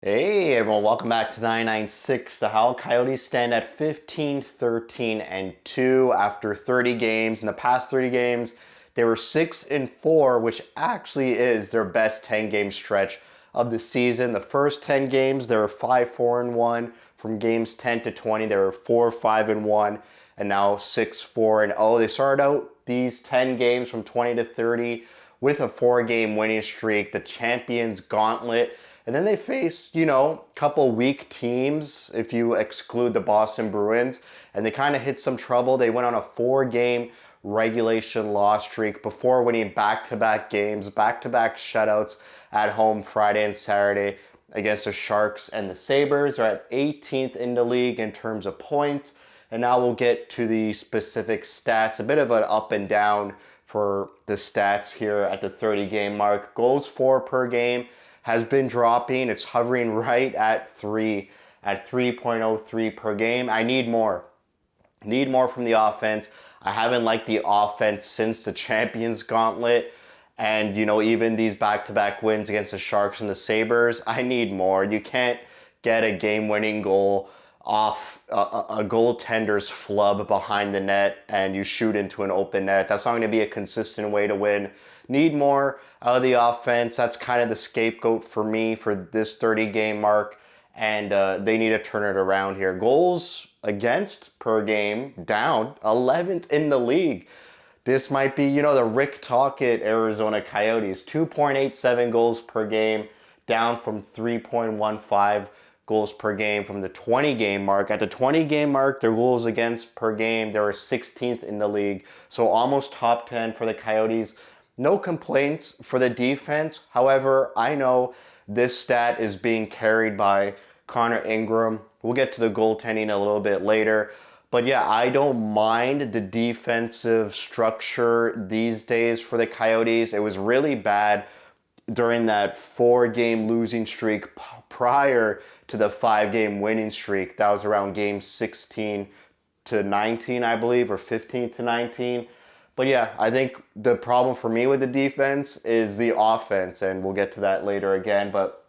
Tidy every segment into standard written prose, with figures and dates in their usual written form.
Hey everyone, welcome back to 996. The Howl Coyotes stand at 15-13-2 after 30 games. In the past 30 games, they were 6-4, which actually is their best 10-game stretch of the season. The first 10 games, they were 5-4-1. From games 10 to 20, they were 4-5-1, and now 6-4-0. They started out these 10 games from 20 to 30 with a 4-game winning streak, the Champions Gauntlet. And then they faced, a couple weak teams if you exclude the Boston Bruins. And they kind of hit some trouble. They went on a 4-game regulation loss streak before winning back-to-back games, back-to-back shutouts at home Friday and Saturday against the Sharks and the Sabres. They're at 18th in the league in terms of points. And now we'll get to the specific stats. A bit of an up and down for the stats here at the 30-game mark. Goals for per game has been dropping. It's hovering right at 3.03 per game. I need more. Need more from the offense. I haven't liked the offense since the Champions Gauntlet. And, even these back-to-back wins against the Sharks and the Sabres, I need more. You can't get a game-winning goal off a goaltender's flub behind the net and you shoot into an open net. That's not going to be a consistent way to win. Need more out of the offense. That's kind of the scapegoat for me for this 30-game mark, and they need to turn it around here. Goals against per game down 11th in the league. This might be, the Rick Tocchet Arizona Coyotes. 2.87 goals per game, down from 3.15 goals per game from the 20-game mark. At the 20-game mark, their goals against per game, they were 16th in the league, so almost top 10 for the Coyotes. No complaints for the defense. However, I know this stat is being carried by Connor Ingram. We'll get to the goaltending a little bit later. But yeah, I don't mind the defensive structure these days for the Coyotes. It was really bad during that 4-game losing streak prior to the 5-game winning streak. That was around game 16 to 19, I believe, or 15 to 19. But yeah, I think the problem for me with the defense is the offense, and we'll get to that later again. But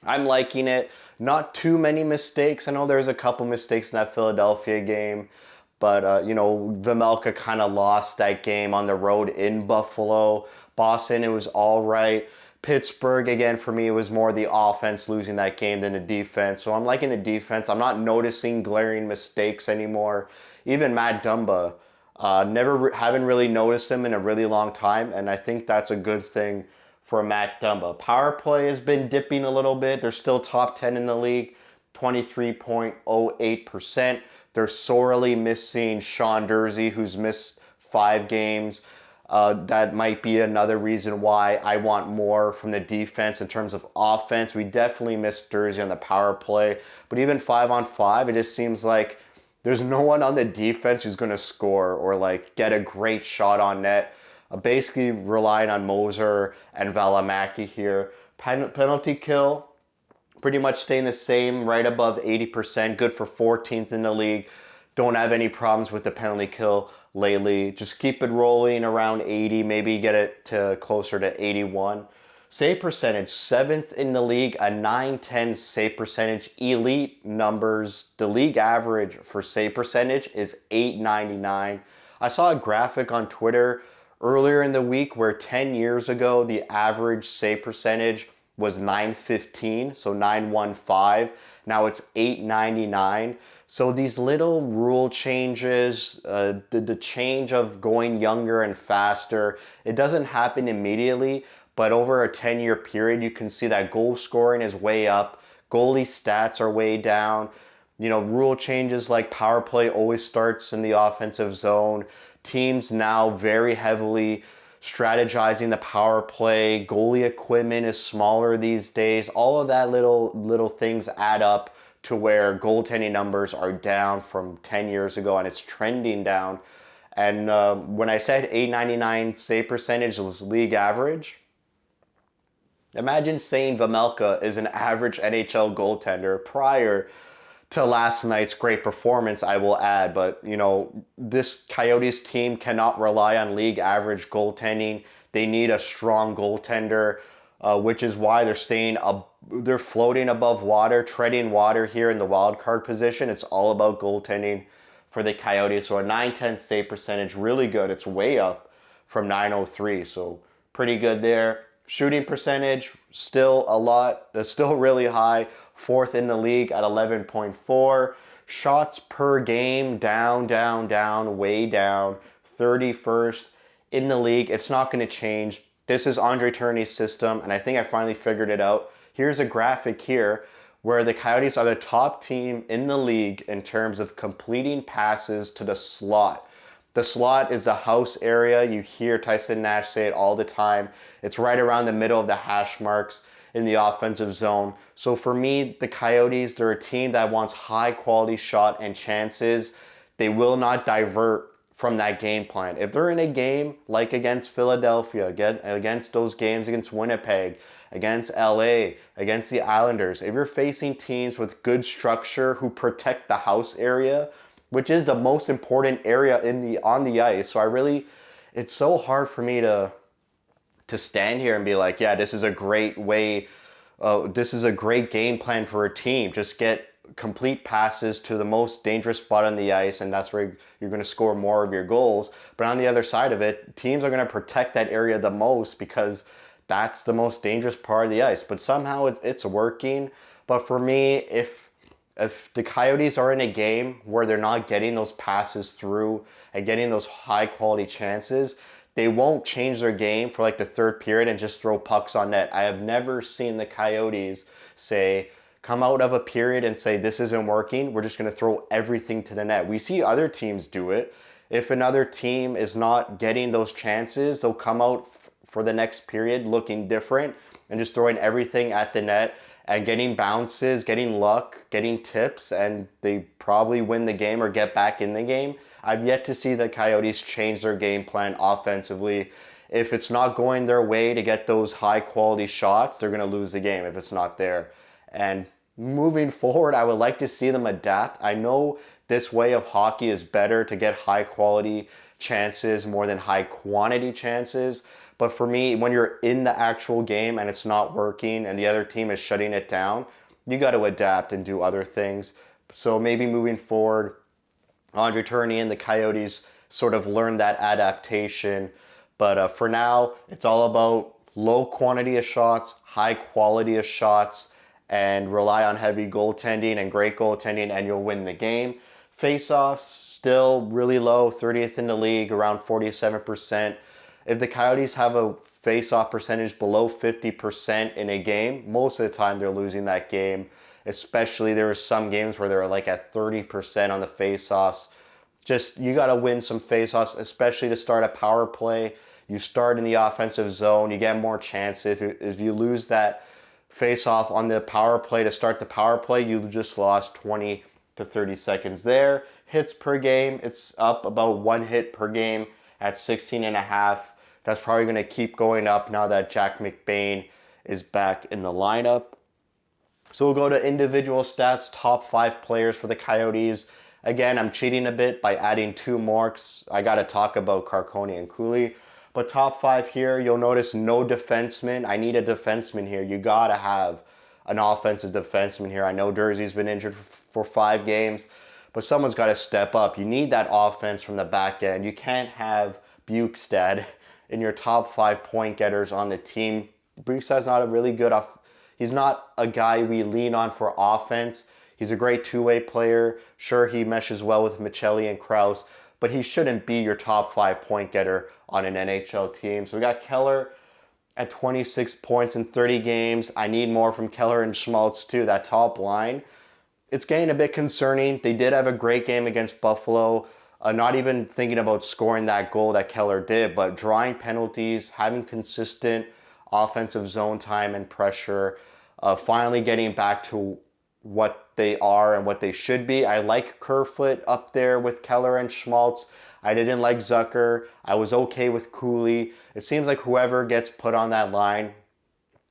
I'm liking it. Not too many mistakes. I know there's a couple mistakes in that Philadelphia game, but Vejmelka kind of lost that game on the road in Buffalo. Boston, it was all right. Pittsburgh, again, for me, it was more the offense losing that game than the defense. So I'm liking the defense. I'm not noticing glaring mistakes anymore. Even Matt Dumba, haven't really noticed him in a really long time, and I think that's a good thing for Matt Dumba. Power play has been dipping a little bit. They're still top 10 in the league, 23.08%. They're sorely missing Sean Durzi, who's missed 5 games. That might be another reason why I want more from the defense in terms of offense. We definitely missed Durzi on the power play, but even 5-on-5, it just seems like there's no one on the defense who's going to score or get a great shot on net. Basically relying on Moser and Valimaki here. Penalty kill, pretty much staying the same, right above 80%. Good for 14th in the league. Don't have any problems with the penalty kill lately. Just keep it rolling around 80, maybe get it to closer to 81. Save percentage, 7th in the league, a 910 save percentage. Elite numbers. The league average for save percentage is 899. I saw a graphic on Twitter earlier in the week where 10 years ago the average save percentage was 915, so 915. Now it's 899. So these little rule changes, the change of going younger and faster, it doesn't happen immediately, but over a 10-year period, you can see that goal scoring is way up, goalie stats are way down. Rule changes like power play always starts in the offensive zone. Teams now very heavily strategizing the power play. Goalie equipment is smaller these days. All of that little things add up to where goaltending numbers are down from 10 years ago, and it's trending down. And when I said 899 save percentage is league average, imagine saying Vejmelka is an average NHL goaltender prior to last night's great performance, I will add. But, this Coyotes team cannot rely on league average goaltending. They need a strong goaltender, which is why they're staying they're floating above water, treading water here in the wild card position. It's all about goaltending for the Coyotes. So a 910 save percentage, really good. It's way up from 903, so pretty good there. Shooting percentage, still a lot, still really high, 4th in the league at 11.4. Shots per game, down, way down, 31st in the league. It's not going to change. This is Andre Tourigny's system, and I think I finally figured it out. Here's a graphic here where the Coyotes are the top team in the league in terms of completing passes to the slot. The slot is a house area. You hear Tyson Nash say it all the time. It's right around the middle of the hash marks in the offensive zone. So for me, the Coyotes, they're a team that wants high quality shot and chances. They will not divert from that game plan. If they're in a game like against Philadelphia, against those games against Winnipeg, against LA, against the Islanders, if you're facing teams with good structure who protect the house area, which is the most important area on the ice. So it's so hard for me to stand here and be like, yeah, this is a great way, this is a great game plan for a team. Just get complete passes to the most dangerous spot on the ice, and that's where you're going to score more of your goals. But on the other side of it, teams are going to protect that area the most because that's the most dangerous part of the ice. But somehow it's working. But for me, if the Coyotes are in a game where they're not getting those passes through and getting those high quality chances, they won't change their game for like the third period and just throw pucks on net. I have never seen the Coyotes come out of a period and say, this isn't working, we're just going to throw everything to the net. We see other teams do it. If another team is not getting those chances, they'll come out for the next period looking different and just throwing everything at the net and getting bounces, getting luck, getting tips, and they probably win the game or get back in the game. I've yet to see the Coyotes change their game plan offensively. If it's not going their way to get those high quality shots, they're going to lose the game if it's not there. And moving forward, I would like to see them adapt. I know this way of hockey is better to get high quality chances more than high quantity chances. But for me, when you're in the actual game and it's not working and the other team is shutting it down, you got to adapt and do other things. So maybe moving forward, Andre Tourigny and the Coyotes sort of learn that adaptation. But for now, it's all about low quantity of shots, high quality of shots, and rely on heavy goaltending and great goaltending, and you'll win the game. Face-offs, still really low, 30th in the league, around 47%. If the Coyotes have a face-off percentage below 50% in a game, most of the time they're losing that game. Especially there were some games where they were like at 30% on the face-offs. Just, you got to win some face-offs, especially to start a power play. You start in the offensive zone, you get more chances. If you lose that face-off on the power play to start the power play, you just lost 20 to 30 seconds there. Hits per game, it's up about 1 hit per game at 16 and a half. That's probably going to keep going up now that Jack McBain is back in the lineup. So we'll go to individual stats, top 5 players for the Coyotes. Again, I'm cheating a bit by adding 2 more because I got to talk about Carcone and Cooley. But top 5 here, you'll notice no defenseman. I need a defenseman here. You got to have an offensive defenseman here. I know Durzi's been injured for 5 games, but someone's got to step up. You need that offense from the back end. You can't have Bukestad in your top 5 point getters on the team. Bukestad's not a really good he's not a guy we lean on for offense. He's a great two-way player. Sure, he meshes well with Michelli and Krause, but he shouldn't be your top 5 point getter on an NHL team. So we got Keller at 26 points in 30 games. I need more from Keller and Schmaltz too. That top line, it's getting a bit concerning. They did have a great game against Buffalo. Not even thinking about scoring that goal that Keller did, but drawing penalties, having consistent offensive zone time and pressure, finally getting back to what they are and what they should be. I like Kerfoot up there with Keller and Schmaltz. I didn't like Zucker. I was okay with Cooley. It seems like whoever gets put on that line,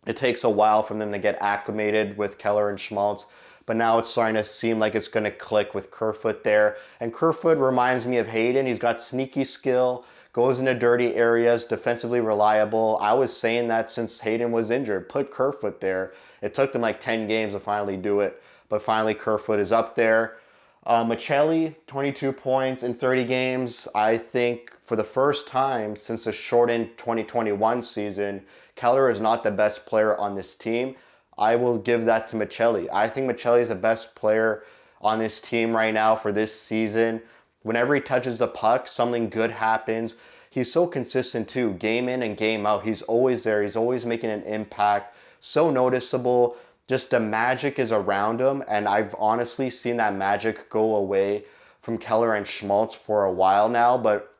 it takes a while for them to get acclimated with Keller and Schmaltz. But now it's starting to seem like it's going to click with Kerfoot there. And Kerfoot reminds me of Hayden. He's got sneaky skill, goes into dirty areas, defensively reliable. I was saying that since Hayden was injured. Put Kerfoot there. It took them like 10 games to finally do it, but finally Kerfoot is up there. Michelli, 22 points in 30 games. I think for the first time since the shortened 2021 season, Keller is not the best player on this team. I will give that to Michelli. I think Michelli is the best player on this team right now for this season. Whenever he touches the puck, something good happens. He's so consistent too, game in and game out. He's always there. He's always making an impact. So noticeable. Just the magic is around him, and I've honestly seen that magic go away from Keller and Schmaltz for a while now, but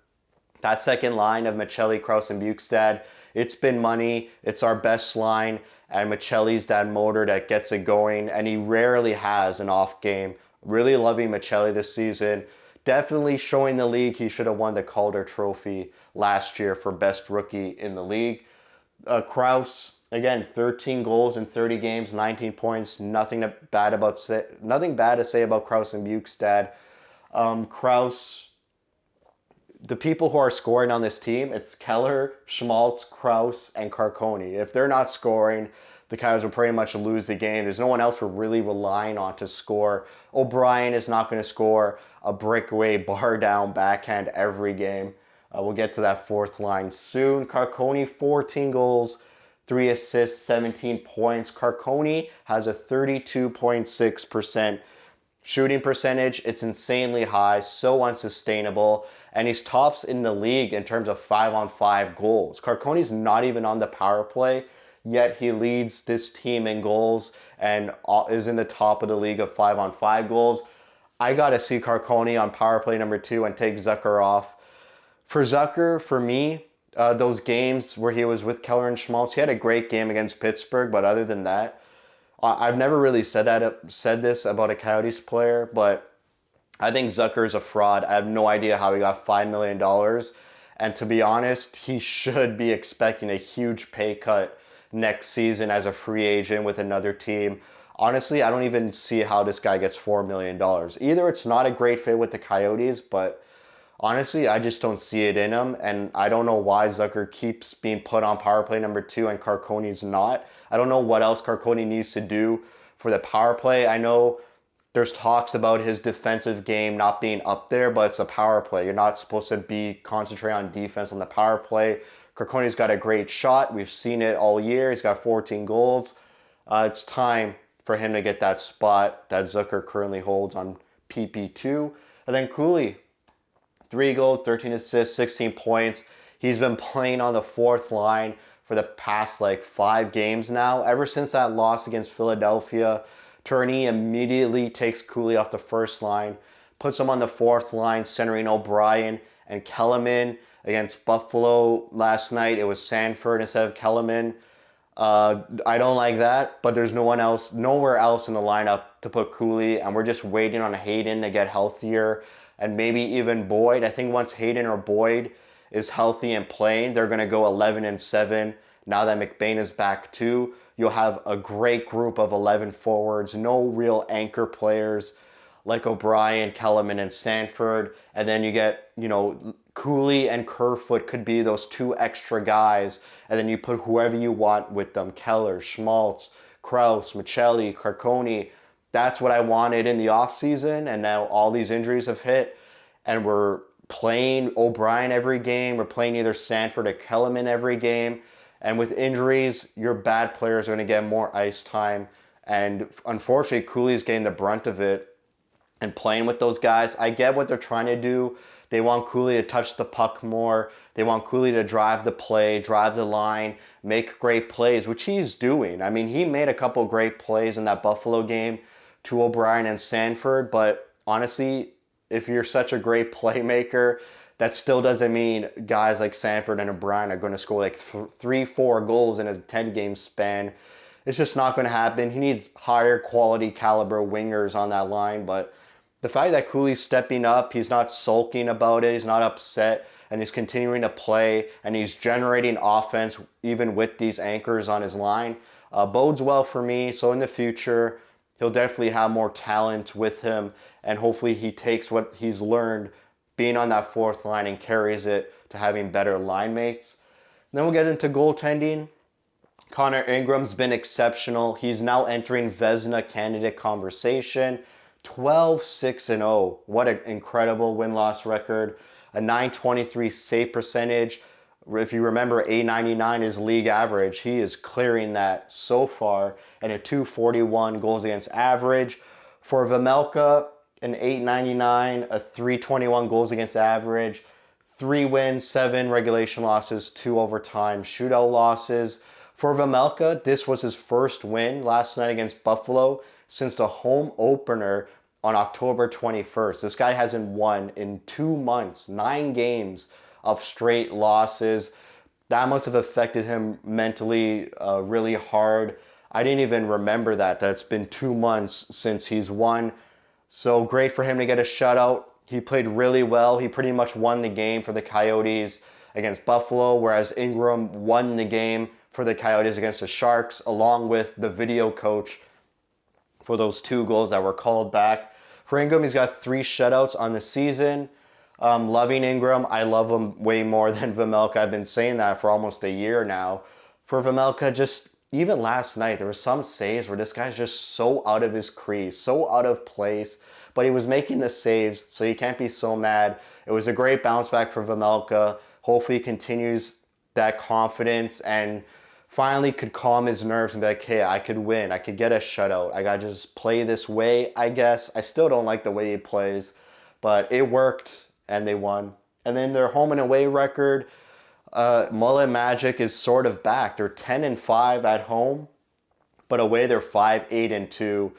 that second line of Michelli, Krause, and Bukestad, it's been money. It's our best line, and Michelli's that motor that gets it going, and he rarely has an off game. Really loving Michelli this season. Definitely showing the league he should have won the Calder Trophy last year for best rookie in the league. Krause, again, 13 goals in 30 games, 19 points. Nothing bad to say about Krause and Bukestad. Krause, the people who are scoring on this team, it's Keller, Schmaltz, Krause, and Carcone. If they're not scoring, the Coyotes will pretty much lose the game. There's no one else we're really relying on to score. O'Brien is not going to score a breakaway, bar down backhand every game. We'll get to that fourth line soon. Carcone, 14 goals, 3 assists, 17 points. Carcone has a 32.6% shooting percentage. It's insanely high, so unsustainable. And he's tops in the league in terms of 5-on-5 goals. Carcone's not even on the power play, yet he leads this team in goals and is in the top of the league of 5-on-5 goals. I got to see Carcone on power play number 2 and take Zucker off. For Zucker, for me, those games where he was with Keller and Schmaltz, he had a great game against Pittsburgh, but other than that, I've never really said this about a Coyotes player, but I think Zucker is a fraud. I have no idea how he got $5 million, and to be honest, he should be expecting a huge pay cut next season as a free agent with another team. Honestly, I don't even see how this guy gets $4 million. Either it's not a great fit with the Coyotes, but honestly, I just don't see it in him, and I don't know why Zucker keeps being put on power play number 2 and Carcone's not. I don't know what else Carcone needs to do for the power play. I know there's talks about his defensive game not being up there, but it's a power play. You're not supposed to be concentrating on defense on the power play. Carcone's got a great shot. We've seen it all year. He's got 14 goals. It's time for him to get that spot that Zucker currently holds on PP2. And then Cooley, 3 goals, 13 assists, 16 points. He's been playing on the fourth line for the past 5 games now. Ever since that loss against Philadelphia, Turney immediately takes Cooley off the first line, puts him on the fourth line, centering O'Brien and Kellerman. Against Buffalo last night, it was Sanford instead of Kellerman. I don't like that, but there's nowhere else in the lineup to put Cooley, and we're just waiting on Hayden to get healthier, and maybe even Boyd. I think once Hayden or Boyd is healthy and playing, they're going to go 11-7. Now that McBain is back too, you'll have a great group of 11 forwards, no real anchor players like O'Brien, Kellerman, and Sanford, and then you get, Cooley and Kerfoot could be those 2 extra guys, and then you put whoever you want with them, Keller, Schmaltz, Krause, Michelli, Carcone. That's what I wanted in the offseason, and now all these injuries have hit, and we're playing O'Brien every game. We're playing either Sanford or Kellerman every game, and with injuries, your bad players are going to get more ice time, and unfortunately, Cooley's getting the brunt of it and playing with those guys. I get what they're trying to do. They want Cooley to touch the puck more. They want Cooley to drive the play, drive the line, make great plays, which he's doing. I mean, he made a couple great plays in that Buffalo game to O'Brien and Sanford, but honestly, if you're such a great playmaker, that still doesn't mean guys like Sanford and O'Brien are going to score 3-4 goals in a 10-game span. It's just not going to happen. He needs higher quality caliber wingers on that line, but the fact that Cooley's stepping up, he's not sulking about it, he's not upset, and he's continuing to play, and he's generating offense even with these anchors on his line, bodes well for me. So in the future, he'll definitely have more talent with him, and hopefully he takes what he's learned being on that fourth line and carries it to having better line mates. Then we'll get into goaltending. Connor Ingram's been exceptional. He's now entering Vezina candidate conversation. 12-6-0. What an incredible win-loss record. A .923 save percentage. If you remember, .899 is league average. He is clearing that so far. And a .241 goals against average. For Vejmelka, an .899, a .321 goals against average. 3 wins, 7 regulation losses, 2 overtime shootout losses. For Vejmelka, this was his first win last night against Buffalo since the home opener on October 21st. This guy hasn't won in 2 months, 9 games of straight losses. That must have affected him mentally really hard. I didn't even remember that it's been 2 months since he's won. So great for him to get a shutout. He played really well. He pretty much won the game for the Coyotes against Buffalo, whereas Ingram won the game for the Coyotes against the Sharks, along with the video coach for those 2 goals that were called back. For Ingram, he's got 3 shutouts on the season. Loving Ingram. I love him way more than Vejmelka. I've been saying that for almost a year now. For Vejmelka, just even last night, there were some saves where this guy's just so out of his crease, so out of place, but he was making the saves, so you can't be so mad. It was a great bounce back for Vejmelka. Hopefully he continues that confidence and finally could calm his nerves and be like, hey, I could win. I could get a shutout. I got to just play this way, I guess. I still don't like the way he plays, but it worked and they won. And then their home and away record, Mullet Magic is sort of back. They're 10-5 at home, but away they're 5-8-2.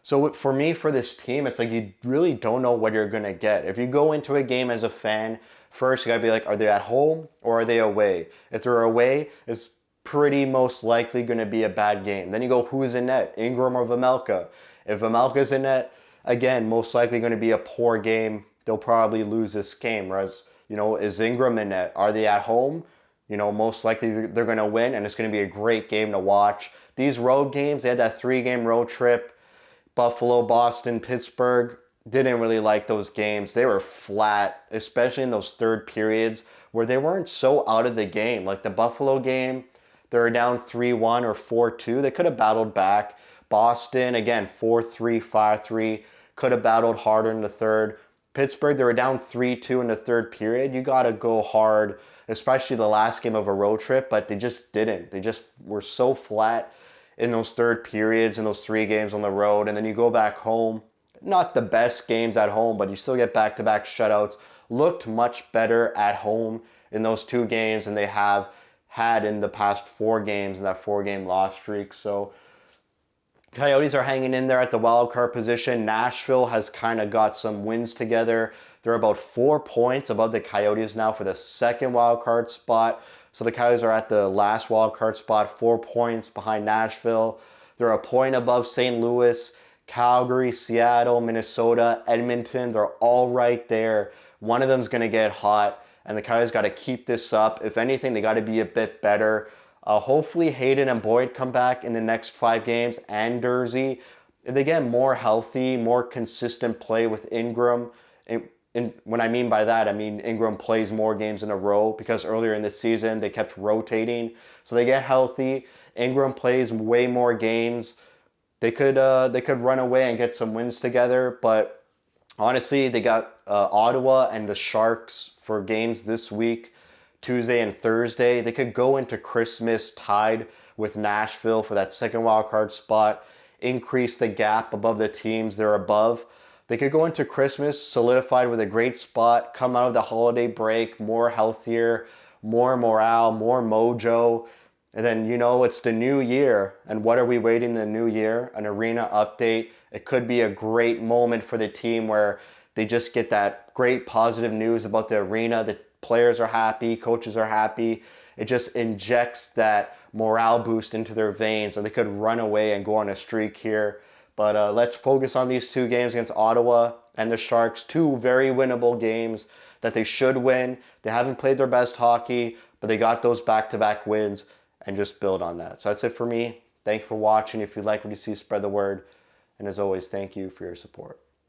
So for me, for this team, it's like you really don't know what you're going to get. If you go into a game as a fan, first you got to be like, are they at home or are they away? If they're away, it's pretty most likely going to be a bad game. Then you go, who's in net? Ingram or Vejmelka? If Vejmelka's in net, again, most likely going to be a poor game. They'll probably lose this game. Whereas, is Ingram in net? Are they at home? Most likely they're going to win, and it's going to be a great game to watch. These road games, they had that 3-game road trip. Buffalo, Boston, Pittsburgh, didn't really like those games. They were flat, especially in those third periods where they weren't so out of the game. Like the Buffalo game, they were down 3-1 or 4-2. They could have battled back. Boston, again, 4-3, 5-3, could have battled harder in the third. Pittsburgh, they were down 3-2 in the third period. You got to go hard, especially the last game of a road trip, but they just didn't. They just were so flat in those third periods in those 3 games on the road. And then you go back home. Not the best games at home, but you still get back-to-back shutouts. Looked much better at home in those 2 games than they have had in the past 4 games in that 4-game loss streak. So Coyotes are hanging in there at the wild card position. Nashville has kind of got some wins together. They're about 4 points above the Coyotes now for the second wild card spot. So the Coyotes are at the last wild card spot, 4 points behind Nashville. They're a point above St. Louis, Calgary, Seattle, Minnesota, Edmonton. They're all right there. One of them's going to get hot, and the Coyotes got to keep this up. If anything, they got to be a bit better. Hopefully Hayden and Boyd come back in the next 5 games, and Durzi. If they get more healthy, more consistent play with Ingram, and when I mean by that, I mean Ingram plays more games in a row because earlier in the season they kept rotating. So they get healthy. Ingram plays way more games. They could run away and get some wins together. But honestly, they got Ottawa and the Sharks for games this week, Tuesday and Thursday. They could go into Christmas tied with Nashville for that second wild card spot, increase the gap above the teams they're above. They could go into Christmas solidified with a great spot, come out of the holiday break more healthier, more morale, more mojo. And then, it's the new year. And what are we waiting in the new year? An arena update. It could be a great moment for the team where they just get that great positive news about the arena. The players are happy, coaches are happy. It just injects that morale boost into their veins, and they could run away and go on a streak here. But let's focus on these 2 games against Ottawa and the Sharks. 2 very winnable games that they should win. They haven't played their best hockey, but they got those back-to-back wins, and just build on that. So that's it for me. Thank you for watching. If you like what you see, spread the word. And as always, thank you for your support.